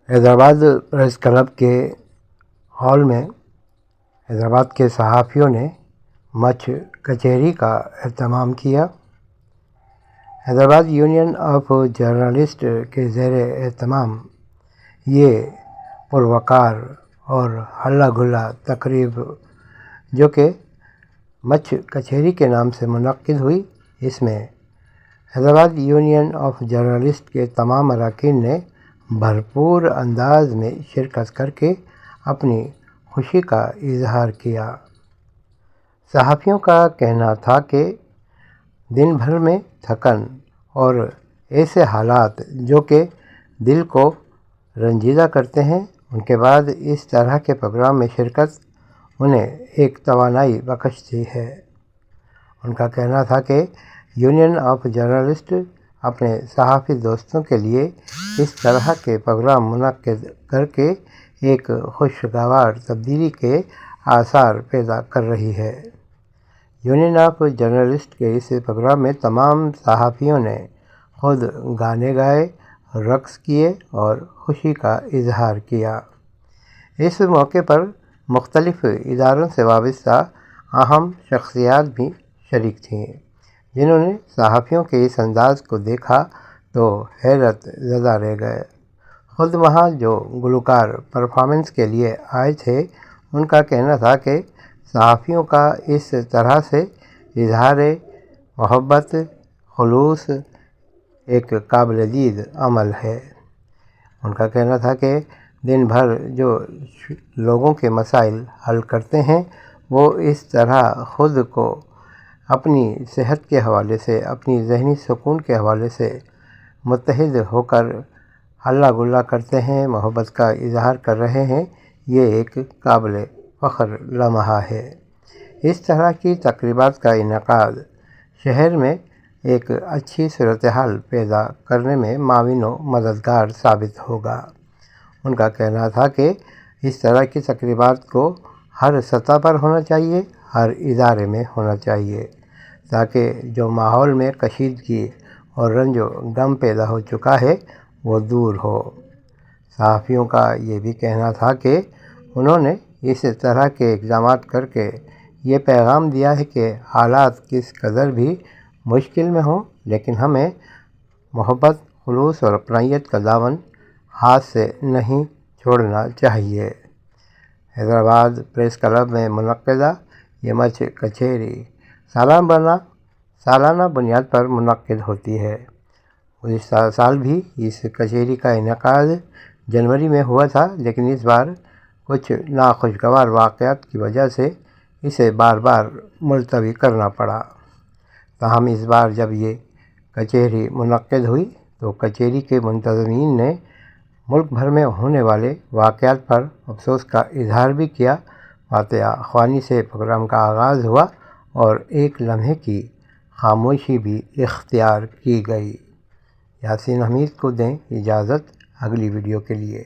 Hyderabad press club کے hall میں حیدرآباد کے صحافیوں نے مچھ کچہری کا اہتمام کیا۔ حیدرآباد یونین آف جرنلسٹ کے زیر اہتمام یہ پروقار اور ہلا گلا تقریب جو کہ مچھ کچہری کے نام سے منعقد ہوئی، اس میں حیدرآباد یونین آف جرنلسٹ کے تمام اراکین نے بھرپور انداز میں شرکت کر کے اپنی خوشی کا اظہار کیا۔ صحافیوں کا کہنا تھا کہ دن بھر میں تھکن اور ایسے حالات جو کہ دل کو رنجیدہ کرتے ہیں، ان کے بعد اس طرح کے پروگرام میں شرکت انہیں ایک توانائی بخشتی ہے۔ ان کا کہنا تھا کہ یونین آف جرنلسٹ اپنے صحافی دوستوں کے لیے اس طرح کے پروگرام منعقد کر کے ایک خوشگوار تبدیلی کے آثار پیدا کر رہی ہے۔ یونین آف جرنلسٹ کے اس پروگرام میں تمام صحافیوں نے خود گانے گائے، رقص کیے اور خوشی کا اظہار کیا۔ اس موقع پر مختلف اداروں سے وابستہ اہم شخصیات بھی شریک تھیں، جنہوں نے صحافیوں کے اس انداز کو دیکھا تو حیرت زدہ رہ گئے۔ خود وہاں جو گلوکار پرفارمنس کے لیے آئے تھے، ان کا کہنا تھا کہ صحافیوں کا اس طرح سے اظہار محبت، خلوص ایک قابل دید عمل ہے۔ ان کا کہنا تھا کہ دن بھر جو لوگوں کے مسائل حل کرتے ہیں، وہ اس طرح خود کو اپنی صحت کے حوالے سے، اپنی ذہنی سکون کے حوالے سے متحد ہو کر ہلا گلا کرتے ہیں، محبت کا اظہار کر رہے ہیں۔ یہ ایک قابل فخر لمحہ ہے۔ اس طرح کی تقریبات کا انعقاد شہر میں ایک اچھی صورتحال پیدا کرنے میں معاون و مددگار ثابت ہوگا۔ ان کا کہنا تھا کہ اس طرح کی تقریبات کو ہر سطح پر ہونا چاہیے، ہر ادارے میں ہونا چاہیے، تاکہ جو ماحول میں کشیدگی اور رنج و غم پیدا ہو چکا ہے وہ دور ہو۔ صحافیوں کا یہ بھی کہنا تھا کہ انہوں نے اس طرح کے اقدامات کر کے یہ پیغام دیا ہے کہ حالات کس قدر بھی مشکل میں ہوں، لیکن ہمیں محبت، خلوص اور اپنائیت کا دامن ہاتھ سے نہیں چھوڑنا چاہیے۔ حیدرآباد پریس کلب میں منعقدہ یہ مچھ کچہری سالانہ بنیاد پر منعقد ہوتی ہے۔ گزشتہ سال بھی اس کچہری کا انعقاد جنوری میں ہوا تھا، لیکن اس بار کچھ ناخوشگوار واقعات کی وجہ سے اسے بار بار ملتوی کرنا پڑا۔ تاہم اس بار جب یہ کچہری منعقد ہوئی تو کچہری کے منتظمین نے ملک بھر میں ہونے والے واقعات پر افسوس کا اظہار بھی کیا۔ فاتحہ خوانی سے پروگرام کا آغاز ہوا اور ایک لمحے کی خاموشی بھی اختیار کی گئی۔ یاسین حمید کو دیں اجازت اگلی ویڈیو کے لیے۔